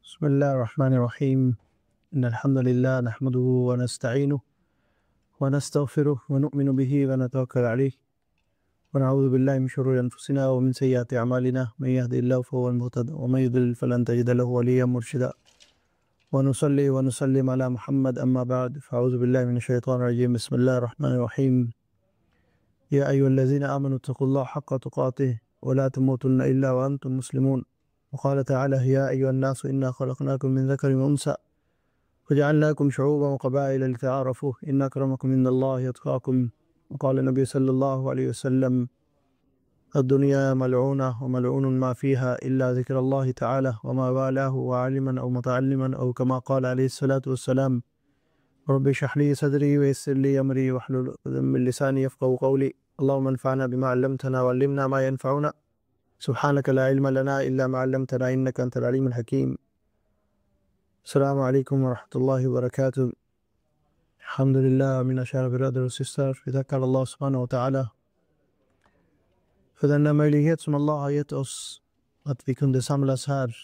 بسم الله الرحمن الرحيم إن الحمد لله نحمده ونستعينه ونستغفره ونؤمن به ونتوكل عليه ونعوذ بالله من شرور أنفسنا ومن سيئات أعمالنا من يهدي الله فهو المهتد ومن يضلل فلن تجد له وليا مرشدا ونصلي ونسلم على محمد أما بعد فأعوذ بالله من الشيطان الرجيم بسم الله الرحمن الرحيم يا أيها الذين آمنوا اتقوا الله حق تقاته ولا تموتن إلا وأنتم مسلمون وقال تعالى يا أيها الناس إنا خلقناكم من ذكر وأنثى وجعلناكم شعوبا وقبائل لتعارفوا إن أكرمكم عند الله يتقاكم وقال النبي صلى الله عليه وسلم الدنيا ملعونة وملعون ما فيها إلا ذكر الله تعالى وما والاه وعالما أو متعلما أو كما قال عليه الصلاة والسلام رب اشرح لي صدري ويسر لي أمري واحلل عقدة من لساني يفقهوا قولي اللهم انفعنا بما علمتنا وعلمنا ما ينفعنا سبحانك لا علم لنا إلا ما علمتنا إنك أنت العليم الحكيم. السلام عليكم ورحمة الله وبركاته. Alhamdulillah, mina kära bröder och systrar. Vi tackar Allah subhanahu wa ta'ala för denna möjlighet som Allah har gett oss att vi kunde samlas här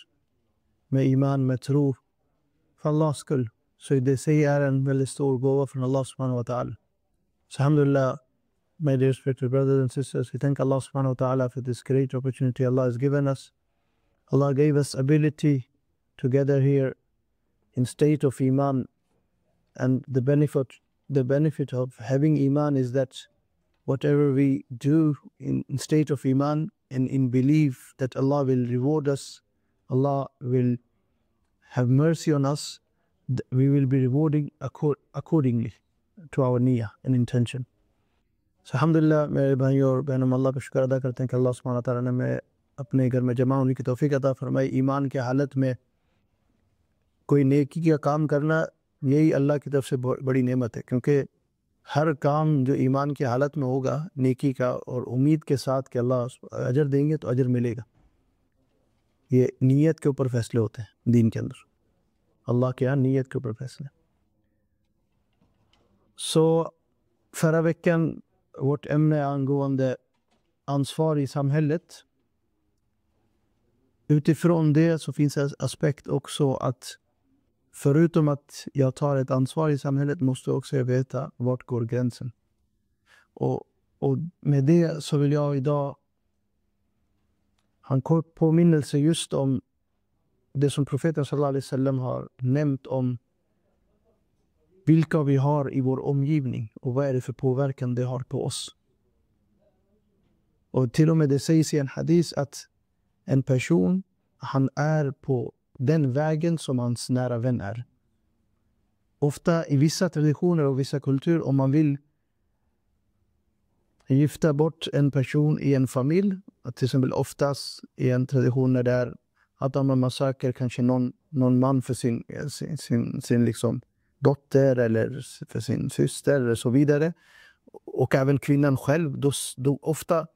med iman, med tro för Allahs skull. Så det är en väldigt stor gåva från Allah subhanahu wa ta'ala. Så alhamdulillah, my dear spiritual brothers and sisters, we thank Allah subhanahu wa ta'ala for this great opportunity Allah has given us. Allah gave us ability to gather here in state of iman, and the benefit of having iman is that whatever we do in state of iman and in belief that Allah will reward us, Allah will have mercy on us, we will be rewarding accordingly to our niyyah and intention. So alhamdulillah, मेरे भाइयों और बहनों, अल्लाह का शुक्र अदा करते हैं कि अल्लाह सुब्हानहू व तआला ने मैं अपने घर में जमा होने की तौफीक अता फरमाई। ईमान के हालत में कोई नेकी का काम करना, यही अल्लाह की तरफ से बड़ी नेमत है, क्योंकि हर काम जो ईमान की हालत में होगा नेकी का और उम्मीद के साथ कि अल्लाह अजर देंगे तो अजर मिलेगा, ये नीयत के ऊपर फैसले होते हैं दीन के अंदर। अल्लाह के यहाँ नीयत के ऊपर फैसले। Så förra veckan, vårt ämne angående ansvar i samhället. Utifrån det så finns en aspekt också att förutom att jag tar ett ansvar i samhället måste också jag veta vart går gränsen. Och med det så vill jag idag ha en kort påminnelse just om det som profeten sallallahu alaihi wasallam har nämnt om vilka vi har i vår omgivning och vad är det för påverkan det har på oss. Och till och med det sägs i en hadis att en person, han är på den vägen som hans nära vän är. Ofta i vissa traditioner och vissa kulturer, om man vill gifta bort en person i en familj, till exempel oftast i en tradition där att man söker kanske någon man för sin liksom dotter eller för sin syster eller så vidare, och även kvinnan själv, då ofta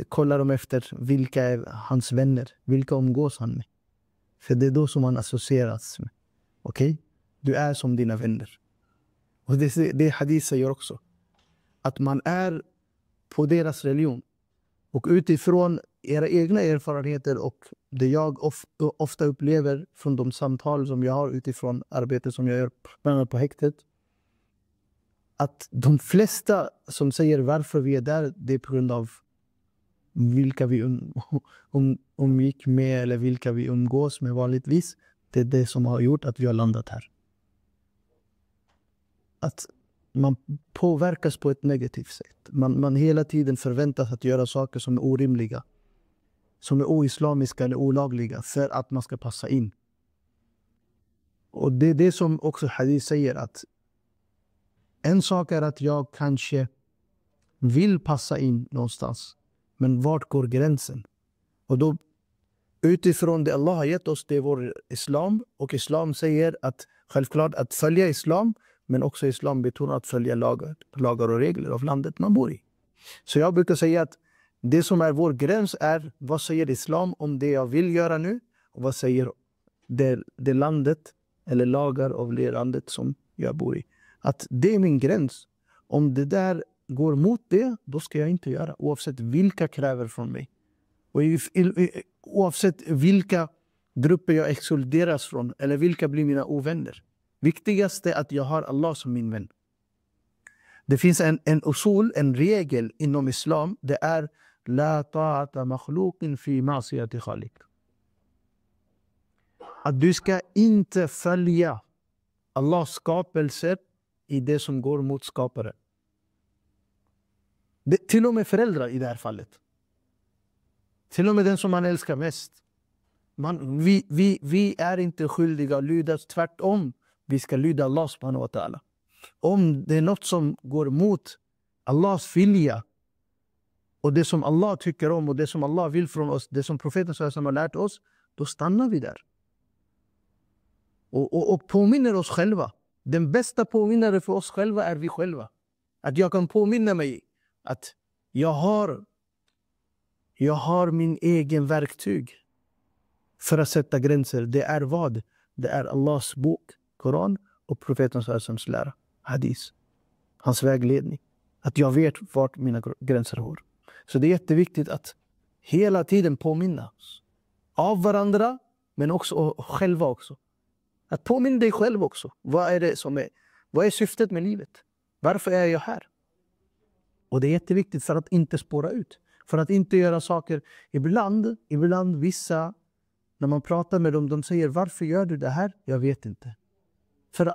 kollar de efter vilka är hans vänner, vilka omgås han med, för det är då som han associeras med. Okej? Du är som dina vänner. Och det hadith säger också att man är på deras religion, och utifrån era egna erfarenheter och det jag ofta upplever från de samtal som jag har utifrån arbetet som jag gör bland annat på häktet, att de flesta som säger varför vi är där, det är på grund av vilka vi umgick med eller vilka vi umgås med vanligtvis. Det är det som har gjort att vi har landat här. Att man påverkas på ett negativt sätt. Man hela tiden förväntas att göra saker som är orimliga, som är oislamiska eller olagliga, för att man ska passa in. Och det är det som också hadith säger, att en sak är att jag kanske vill passa in någonstans, men vart går gränsen? Och då utifrån det Allah har gett oss, det är vår islam, och islam säger att självklart att följa islam, men också islam betonar att följa lagar och regler av landet man bor i. Så jag brukar säga att det som är vår gräns är vad säger islam om det jag vill göra nu, och vad säger det landet eller lagar av det landet som jag bor i. Att det är min gräns. Om det där går mot det, då ska jag inte göra, oavsett vilka kräver från mig. Och oavsett vilka grupper jag exkluderas från, eller vilka blir mina ovänner. Viktigast är att jag har Allah som min vän. Det finns en usul, en regel inom islam, det är la ta'ata makhluqin fi ma'siyati khaliq. Att du ska inte följa Allahs skapelser i det som går mot skaparen. Till och med föräldrar i det här fallet. Till och med den som man älskar mest. Vi är inte skyldiga att lyda, tvärtom. Vi ska lyda Allah subhanahu wa ta'ala. Om det är något som går mot Allahs vilja och det som Allah tycker om och det som Allah vill från oss, det som profeten har lärt oss, då stannar vi där. Och påminner oss själva. Den bästa påminnare för oss själva är vi själva. Att jag kan påminna mig att jag har min egen verktyg för att sätta gränser. Det är vad? Det är Allahs bok, Koran och profetens lära, hadis. Hans vägledning. Att jag vet vart mina gränser går. Så det är jätteviktigt att hela tiden påminna oss. Av varandra, men också själva också. Att påminna dig själv också. Vad är syftet med livet? Varför är jag här? Och det är jätteviktigt för att inte spåra ut. För att inte göra saker. Ibland vissa, när man pratar med dem, de säger varför gör du det här? Jag vet inte. För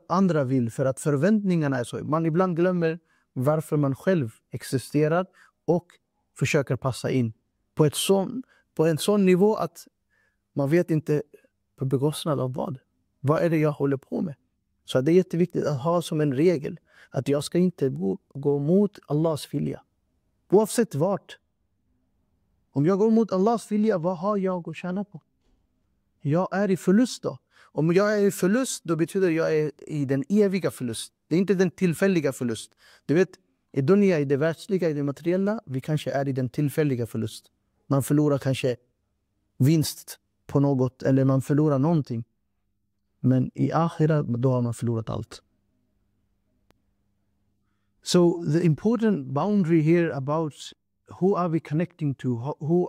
andra vill, för att förväntningarna är så. Man ibland glömmer varför man själv existerar och försöker passa in. På en sån nivå att man vet inte på bekostnad av vad. Vad är det jag håller på med? Så det är jätteviktigt att ha som en regel att jag ska inte gå mot Allahs vilja. Oavsett vart. Om jag går mot Allahs vilja, vad har jag att tjäna på? Jag är i förlust då. Om jag är i förlust, då betyder det att jag är i den eviga förlust. Det är inte den tillfälliga förlust. Du vet, i dunya, i det världsliga, i det materiella, vi kanske är i den tillfälliga förlust. Man förlorar kanske vinst på något, eller man förlorar någonting. Men i akhira, då har man förlorat allt. So the important boundary here about who are we connecting to, who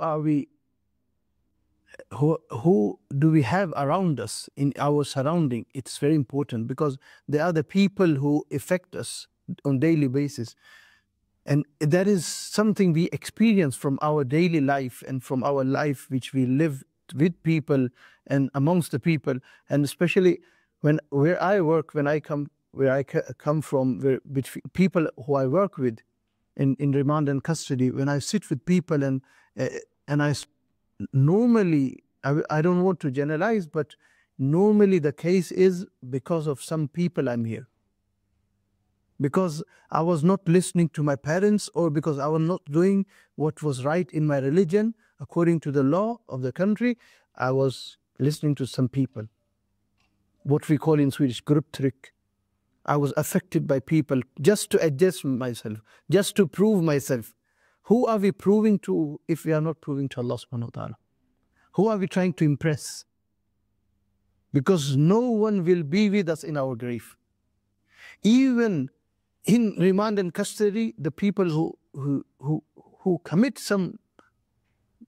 do we have around us in our surrounding, it's very important because they are the people who affect us on daily basis. And that is something we experience from our daily life and from our life which we live with people and amongst the people. And especially where I come from, between people who I work with in remand and custody, when I sit with people and I normally, I don't want to generalize, but normally the case is because of some people I'm here. Because I was not listening to my parents, or because I was not doing what was right in my religion, according to the law of the country, I was listening to some people. What we call in Swedish, grupptryck. I was affected by people just to adjust myself, just to prove myself. Who are we proving to if we are not proving to Allah subhanahu wa ta'ala? Who are we trying to impress? Because no one will be with us in our grave. Even in remand and custody, the people who commit some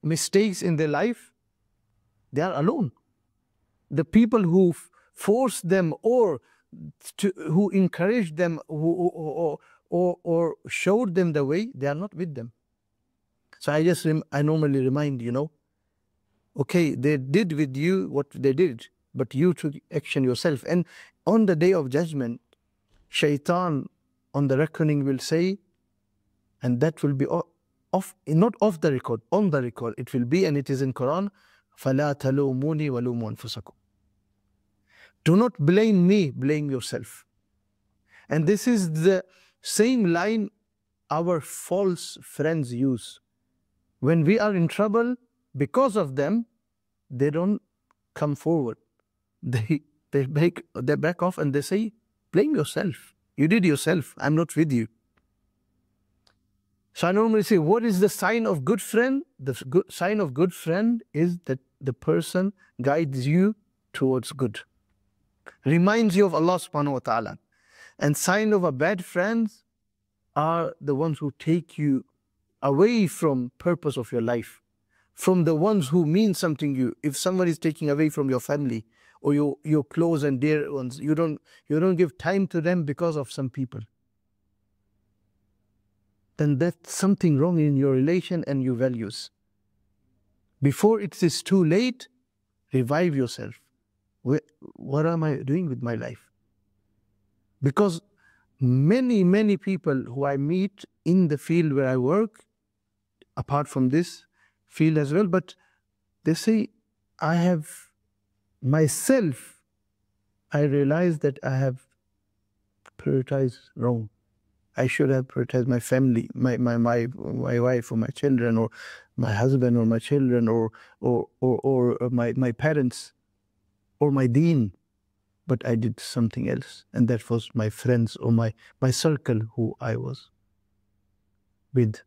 mistakes in their life, they are alone. The people who force them or who encourage them or showed them the way, they are not with them. So I normally remind, okay, they did with you what they did, but you took action yourself. And on the day of judgment, Shaitan on the reckoning will say, and that will be not off the record, on the record, it will be, and it is in Quran, فَلَا تَلُومُونِي وَلُومُوا أَنفُسَكُمْ. Do not blame me, blame yourself. And this is the same line our false friends use. When we are in trouble, because of them, they don't come forward. They back off and they say, blame yourself. You did yourself. I'm not with you. So I normally say, what is the sign of good friend? The sign of good friend is that the person guides you towards good. Reminds you of Allah subhanahu wa ta'ala. And sign of a bad friend are the ones who take you away from purpose of your life, from the ones who mean something to you. If someone is taking away from your family or your close and dear ones, you don't give time to them because of some people, then that's something wrong in your relation and your values. Before it is too late, revive yourself. What am I doing with my life? Because many people who I meet in the field where I work, apart from this field as well, but they say, I have myself, I realize that I have prioritized wrong. I should have prioritized my family, my wife or my children or my husband or my children or my parents or my deen. But I did something else, and that was my friends or my circle who I was with.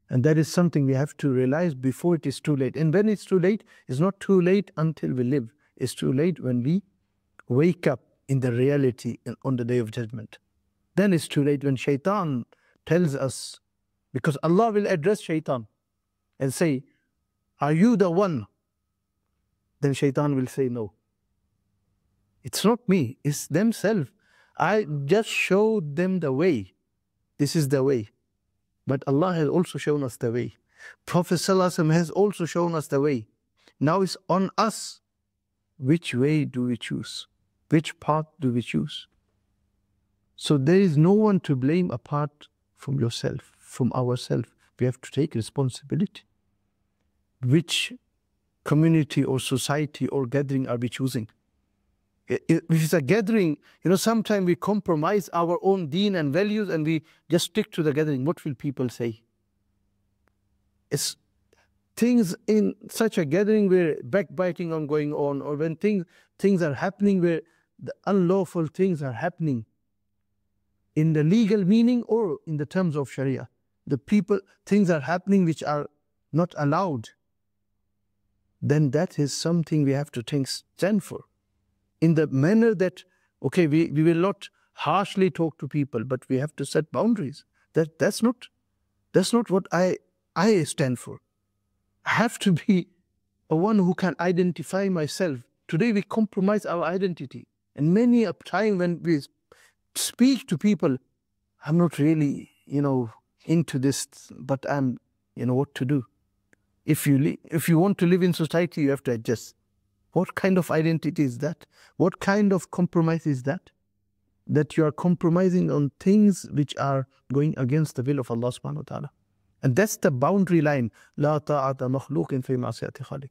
And that is something we have to realize before it is too late. And when it's too late, it's not too late until we live. It's too late when we wake up in the reality on the day of judgment. Then it's too late when shaitan tells us, because Allah will address shaitan and say, are you the one? Then shaitan will say, no. It's not me, it's themselves. I just showed them the way. This is the way. But Allah has also shown us the way. Prophet ﷺ has also shown us the way. Now it's on us. Which way do we choose? Which path do we choose? So there is no one to blame apart from yourself, from ourselves. We have to take responsibility. Which community or society or gathering are we choosing? If it's a gathering, sometimes we compromise our own deen and values and we just stick to the gathering. What will people say? It's things in such a gathering where backbiting is going on, or when things are happening where the unlawful things are happening in the legal meaning or in the terms of Sharia. Things are happening which are not allowed. Then that is something we have to stand for. In the manner that, okay, we will not harshly talk to people, but we have to set boundaries. That's not what I stand for. I have to be a one who can identify myself. Today we compromise our identity. And many a time when we speak to people, I'm not really, into this, but I'm, what to do. If you want to live in society, you have to adjust. What kind of identity is that? What kind of compromise is that? That you are compromising on things which are going against the will of Allah subhanahu wa ta'ala. And that's the boundary line. La ta'ata makhluqin fi ma'siyati khaliq.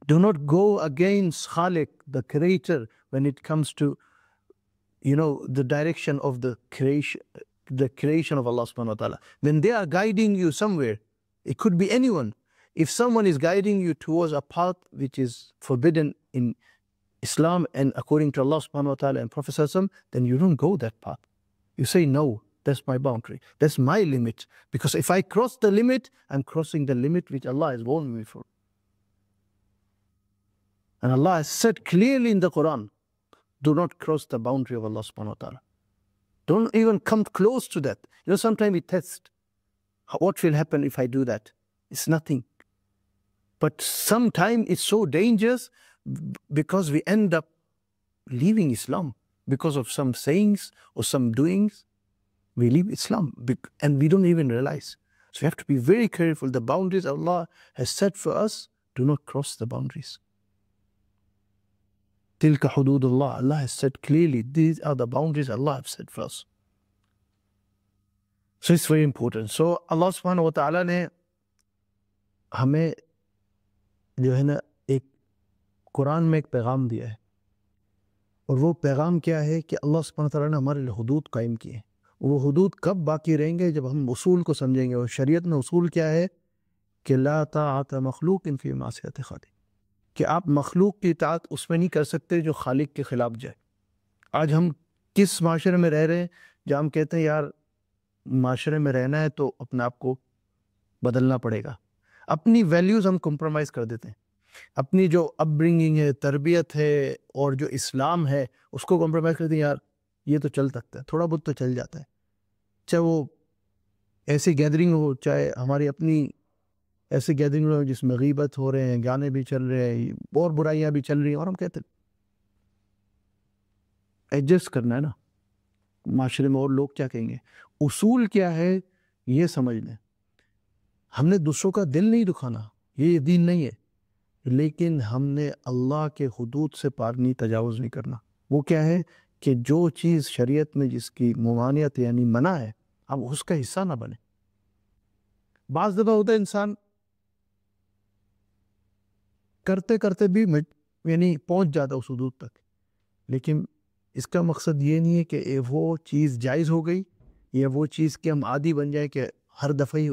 Do not go against Khaliq, the creator, when it comes to, the direction of the creation of Allah subhanahu wa ta'ala. When they are guiding you somewhere, it could be anyone. If someone is guiding you towards a path which is forbidden in Islam and according to Allah subhanahu wa ta'ala and Prophet sallallahu alaihi wasallam, then you don't go that path. You say, no, that's my boundary. That's my limit. Because if I cross the limit, I'm crossing the limit which Allah has warned me for. And Allah has said clearly in the Quran, do not cross the boundary of Allah subhanahu wa ta'ala. Don't even come close to that. Sometimes we test. What will happen if I do that? It's nothing. But sometimes it's so dangerous because we end up leaving Islam because of some sayings or some doings. We leave Islam and we don't even realize. So we have to be very careful. The boundaries Allah has set for us, do not cross the boundaries. Tilka hududullah, Allah has said clearly, these are the boundaries Allah has set for us. So it's very important. So Allah subhanahu wa ta'ala ने हमें जो है ना एक कुरान में एक पैगाम दिया है, और वो पैगाम क्या है कि अल्लाह सुब्हानहू व तआला ने हमारे लिए हुदूद कायम किए हैं। वो हुदूद कब बाकी रहेंगे? जब हम उसूल को समझेंगे। और शरीयत में उसूल क्या है कि ला ताअत मखलूक़िन फ़ी मासियति ख़ालिक़, कि आप मखलूक की इताअत उसमें नहीं कर सकते जो खालिक के ख़िलाफ़ जाए। आज हम किस माशरे में रह रहे हैं जहाँ हम कहते हैं यार माशरे में रहना है तो अपने आप को बदलना पड़ेगा। अपनी वैल्यूज़ हम कॉम्प्रोमाइज़ कर देते हैं, अपनी जो अपब्रिंगिंग है, तरबियत है और जो इस्लाम है उसको कॉम्प्रोमाइज़ करते हैं। यार ये तो चल सकता है, थोड़ा बहुत तो चल जाता है, चाहे वो ऐसी गैदरिंग हो, चाहे हमारी अपनी ایسے گیدرنگ میں جس میں غیبت ہو رہے ہیں، گانے بھی چل رہے ہیں اور برائیاں بھی چل رہی ہیں، اور ہم کہتے ہیں ایڈجسٹ کرنا ہے نا، معاشرے میں اور لوگ کیا کہیں گے. اصول کیا ہے یہ سمجھ لیں. ہم نے دوسروں کا دل نہیں دکھانا، یہ دین نہیں ہے، لیکن ہم نے اللہ کے حدود سے پار نہیں، تجاوز نہیں کرنا. وہ کیا ہے کہ جو چیز شریعت میں جس کی ممانعت یعنی منع ہے، ہم اس کا حصہ نہ بنیں. بعض دفعہ ہوتا ہے انسان کرتے کرتے بھی یعنی پہنچ جاتا اس حدود تک، لیکن اس کا مقصد یہ نہیں ہے کہ وہ چیز جائز ہو گئی یا وہ چیز کہ ہم عادی بن جائیں کہ ہر دفعہ ہی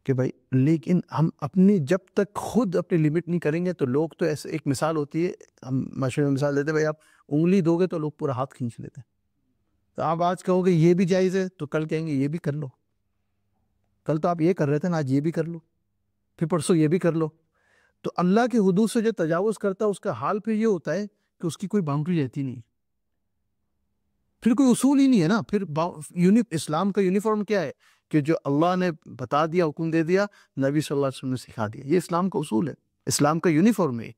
کہ بھائی. لیکن ہم اپنی جب تک خود اپنی لمٹ نہیں کریں گے تو لوگ تو ایسے، ایک مثال ہوتی ہے، ہم معاشرے میں مثال دیتے ہیں، بھائی آپ انگلی دو گے تو لوگ پورا ہاتھ کھینچ لیتے ہیں. تو آپ آج کہو گے یہ بھی جائز ہے تو کل کہیں گے یہ بھی کر لو. کل تو آپ یہ کر رہے تھے نا، آج یہ بھی کر لو، پھر پرسوں یہ بھی کر لو. تو اللہ کے حدود سے جو تجاوز کرتا ہے اس کا حال پھر یہ ہوتا ہے کہ اس کی کوئی باؤنڈری رہتی نہیں، پھر کوئی اصول ہی نہیں ہے نا. پھر اسلام کا یونیفارم کیا ہے کہ جو اللہ نے بتا دیا، حکم دے دیا، نبی صلی اللہ علیہ وسلم نے سکھا دیا، یہ اسلام کا اصول ہے، اسلام کا یونیفارم ہے.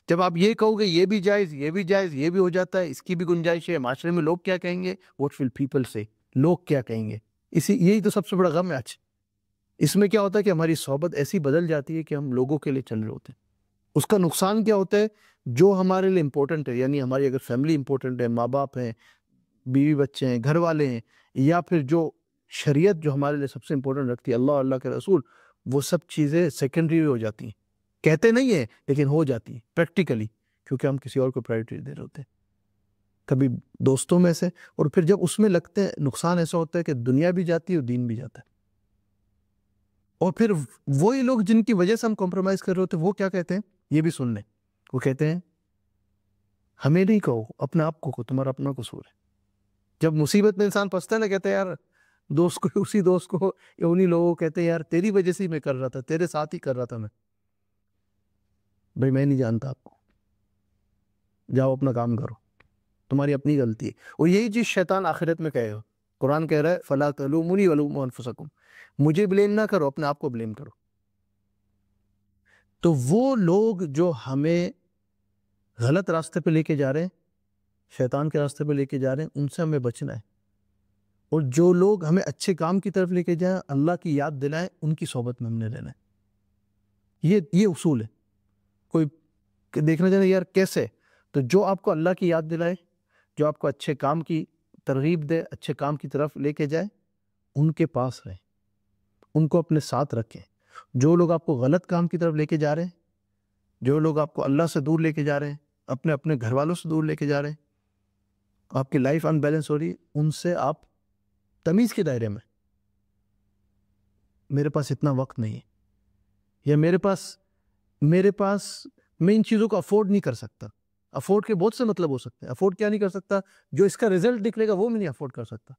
جب آپ یہ کہو گے یہ بھی جائز، یہ بھی جائز، یہ بھی ہو جاتا ہے، اس کی بھی گنجائش ہے، معاشرے میں لوگ کیا کہیں گے، what will people say، لوگ کیا کہیں گے. یہی تو سب سے بڑا غم ہے آج. اس میں کیا ہوتا ہے کہ ہماری صحبت ایسی بدل جاتی ہے کہ ہم لوگوں کے لیے چل رہے ہوتے ہیں. اس کا نقصان کیا ہوتا ہے، جو ہمارے لیے امپورٹنٹ ہے، یعنی ہماری اگر فیملی امپورٹنٹ ہے، ماں باپ ہیں، بیوی بچے ہیں، گھر والے ہیں، یا پھر جو شریعت جو ہمارے لیے سب سے امپورٹنٹ رکھتی ہے، اللہ، اللہ کے رسول، وہ سب چیزیں سیکنڈری ہو جاتی ہیں. کہتے نہیں ہیں لیکن ہو جاتی ہیں پریکٹیکلی، کیونکہ ہم کسی اور کو پرائیورٹی دے رہے ہوتے ہیں، کبھی دوستوں میں سے. اور پھر جب اس میں لگتے ہیں، نقصان ایسا ہوتا ہے کہ دنیا بھی جاتی ہے اور دین بھی جاتا ہے. اور پھر وہی لوگ جن کی وجہ سے ہم کمپرومائز کر رہے ہوتے ہیں، وہ کیا کہتے ہیں، یہ بھی سن لیں، وہ کہتے ہیں ہمیں نہیں کہو، اپنے آپ کو تمہارا اپنا قصور ہے. جب مصیبت میں انسان پھنستا ہے نا، کہتے ہیں یار دوست کو، اسی دوست کو یا انہی لوگوں کو کہتے ہیں یار تیری وجہ سے ہی میں کر رہا تھا، تیرے ساتھ ہی کر رہا تھا میں. بھائی میں نہیں جانتا آپ کو، جاؤ اپنا کام کرو، تمہاری اپنی غلطی ہے. اور یہی چیز شیطان آخرت میں کہے گا. قرآن کہہ رہا ہے فَلَا تَلُومُونِي وَلُومُوا أَنفُسَكُمْ، مجھے بلیم نہ کرو، اپنے آپ کو بلیم کرو. تو وہ لوگ جو ہمیں غلط راستے پہ لے کے جا رہے ہیں، شیطان کے راستے پہ لے کے جا رہے ہیں، ان سے ہمیں بچنا ہے. اور جو لوگ ہمیں اچھے کام کی طرف لے کے جائیں، اللہ کی یاد دلائیں، ان کی صحبت میں ہم نے رہنا ہے. یہ اصول ہے. کوئی دیکھنا چاہے یار کیسے، تو جو آپ کو اللہ کی یاد دلائے، جو آپ کو اچھے کام کی ترغیب دے، اچھے کام کی طرف لے کے جائے، ان کے پاس رہیں، ان کو اپنے ساتھ رکھیں. جو لوگ آپ کو غلط کام کی طرف لے کے جا رہے ہیں، جو لوگ آپ کو اللہ سے دور لے کے جا رہے ہیں، اپنے گھر والوں سے دور لے کے جا رہے ہیں، آپ کی لائف ان بیلنس ہو رہی ہے، ان سے آپ تمیز کے دائرے میں. میرے پاس اتنا وقت نہیں ہے، یا میرے پاس میں ان چیزوں کو افورڈ نہیں کر سکتا. افورڈ کے بہت سے مطلب ہو سکتے ہیں. افورڈ کیا نہیں کر سکتا، جو اس کا رزلٹ نکلے گا وہ میں نہیں افورڈ کر سکتا.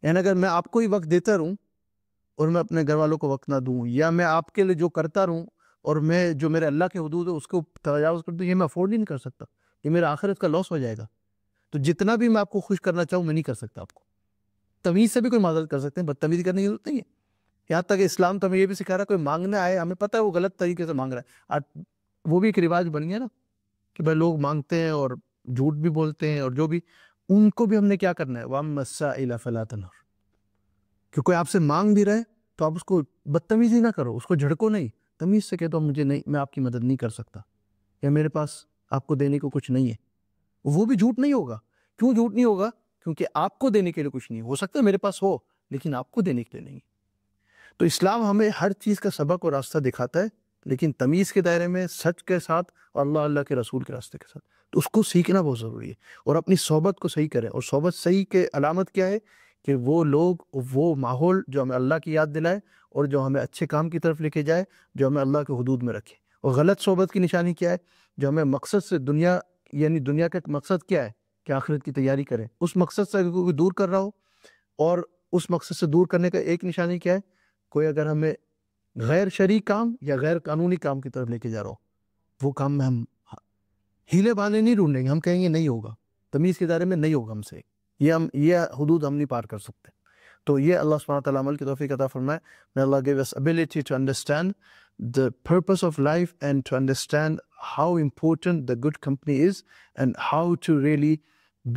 یعنی اگر میں آپ کو ہی وقت دیتا رہوں اور میں اپنے گھر والوں کو وقت نہ دوں، یا میں آپ کے لیے جو کرتا رہوں اور میں جو میرے اللہ کے حدود ہے اس کو تجاوز کر دوں، یہ میں افورڈ نہیں کر سکتا. یہ میرا آخرت کا لاس ہو جائے گا. تو جتنا بھی میں آپ کو خوش کرنا چاہوں، میں نہیں کر سکتا آپ کو. تمیز سے بھی کوئی معذرت کر سکتے ہیں، بدتمیزی کرنے کی ضرورت نہیں ہے. یہاں تک کہ اسلام تو ہمیں یہ بھی سکھا رہا ہے، کوئی مانگنے آئے، ہمیں پتہ ہے وہ غلط طریقے سے مانگ رہا ہے. آج وہ بھی ایک رواج بن گیا نا کہ بھائی لوگ مانگتے ہیں اور جھوٹ بھی بولتے ہیں، اور جو بھی، ان کو بھی ہم نے کیا کرنا ہے، وَأَمَّا السَّائِلَ فَلَا تَنْهَرْ، کہ کوئی آپ سے مانگ بھی رہے تو آپ اس کو بدتمیزی نہ کرو، اس کو جھڑکو نہیں، تمیز سے کہہ دو مجھے نہیں، میں آپ کی مدد نہیں کر سکتا، یا میرے پاس آپ کو دینے کو کچھ نہیں ہے. وہ بھی جھوٹ نہیں ہوگا. کیوں جھوٹ نہیں ہوگا؟ کیونکہ آپ کو دینے کے لیے کچھ نہیں ہو سکتا، میرے پاس ہو لیکن آپ کو دینے کے لیے نہیں. تو اسلام ہمیں ہر چیز کا سبق اور راستہ دکھاتا ہے، لیکن تمیز کے دائرے میں، سچ کے ساتھ، اور اللہ کے رسول کے راستے کے ساتھ. تو اس کو سیکھنا بہت ضروری ہے، اور اپنی صحبت کو صحیح کریں. اور صحبت صحیح کے علامت کیا ہے کہ وہ لوگ، وہ ماحول جو ہمیں اللہ کی یاد دلائے اور جو ہمیں اچھے کام کی طرف لے کے جائے، جو ہمیں اللہ کے حدود میں رکھے. اور غلط صحبت کی نشانی کیا ہے؟ جو ہمیں مقصد سے دنیا، یعنی دنیا کا مقصد کیا ہے کہ آخرت کی تیاری کریں، اس مقصد سے کوئی دور کر رہا ہو. اور اس مقصد سے دور کرنے کا ایک نشانی کیا ہے؟ کوئی اگر ہمیں غیر شرعی کام یا غیر قانونی کام کی طرف لے کے جا رہا ہو، وہ کام میں ہم ہیلے بہانے نہیں ڈھونڈیں گے. ہم کہیں گے نہیں ہوگا، تمیز کے دائرے میں نہیں ہوگا ہم سے، یہ حدود ہم نہیں پار کر سکتے. तो ये अल्लाह सुब्हानहू व तआला अमल की तौफीक अता फरमाए. May Allah give us ability to understand the purpose of life and to understand how important the good company is and how to really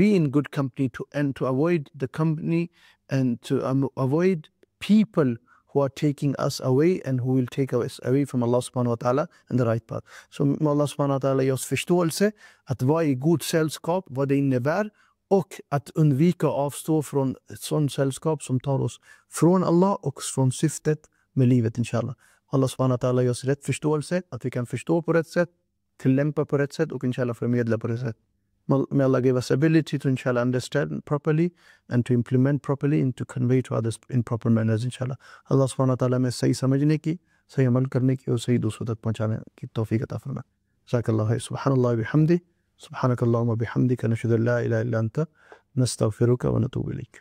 be in good company and to avoid the company and to avoid people who are taking us away and who will take us away from Allah subhanahu wa ta'ala and the right path. Så må Allah subhanahu wa ta'ala ge oss förståelse att vara i god sällskap, vad det innebär, och att undvika och avstå från ett sådant sällskap som tar oss från Allah och från syftet med livet, inshallah. Allah subhanahu wa ta'ala ger oss rätt förståelse, att vi kan förstå på rätt sätt, tillämpa på rätt sätt och inshallah förmedla på rätt sätt. May Allah give us ability to inshallah understand properly and to implement properly and to convey to others in proper manners, inshallah. Allah subhanahu wa ta'ala में सही समझने की, सही अमल करने की और सही दूसरों तक पहुंचाने की तौफीक अता फरमाए. जज़ाकल्लाहु खैर. सुब्हानल्लाह व बिहम्दिही, सुब्हानकल्लाहुम्मा बिहम्दिका, नशहदु अन ला इलाहा इल्ला अंता, नस्तगफिरुका व नतूबु इलैक.